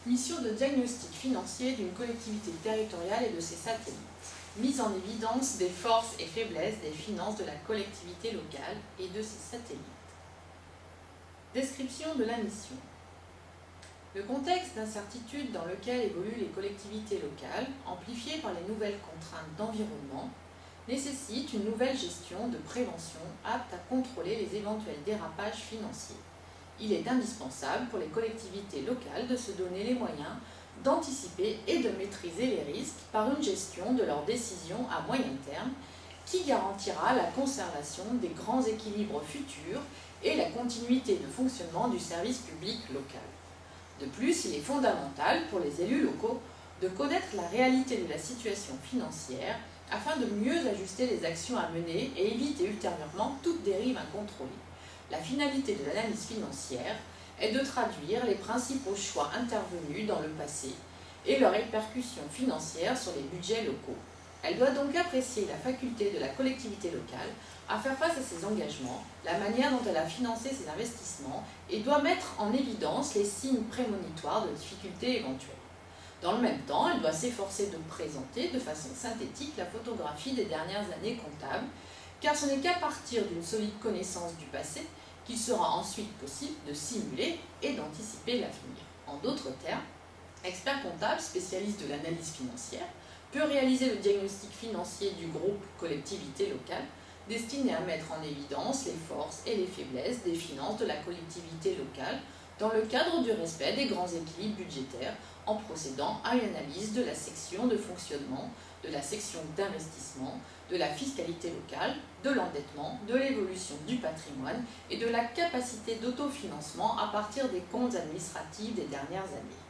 Mission de diagnostic financier d'une collectivité territoriale et de ses satellites. Mise en évidence des forces et faiblesses des finances de la collectivité locale et de ses satellites. Description de la mission. Le contexte d'incertitude dans lequel évoluent les collectivités locales, amplifié par les nouvelles contraintes d'environnement, nécessite une nouvelle gestion de prévention apte à contrôler les éventuels dérapages financiers. Il est indispensable pour les collectivités locales de se donner les moyens d'anticiper et de maîtriser les risques par une gestion de leurs décisions à moyen terme qui garantira la conservation des grands équilibres futurs et la continuité de fonctionnement du service public local. De plus, il est fondamental pour les élus locaux de connaître la réalité de la situation financière afin de mieux ajuster les actions à mener et éviter ultérieurement toute dérive incontrôlée. La finalité de l'analyse financière est de traduire les principaux choix intervenus dans le passé et leurs répercussions financières sur les budgets locaux. Elle doit donc apprécier la faculté de la collectivité locale à faire face à ses engagements, la manière dont elle a financé ses investissements et doit mettre en évidence les signes prémonitoires de difficultés éventuelles. Dans le même temps, elle doit s'efforcer de présenter de façon synthétique la photographie des dernières années comptables, car ce n'est qu'à partir d'une solide connaissance du passé qu'il sera ensuite possible de simuler et d'anticiper l'avenir. En d'autres termes, expert comptable, spécialiste de l'analyse financière, peut réaliser le diagnostic financier du groupe collectivité locale, destiné à mettre en évidence les forces et les faiblesses des finances de la collectivité locale dans le cadre du respect des grands équilibres budgétaires en procédant à une analyse de la section de fonctionnement, de la section d'investissement, de la fiscalité locale, de l'endettement, de l'évolution du patrimoine et de la capacité d'autofinancement à partir des comptes administratifs des dernières années.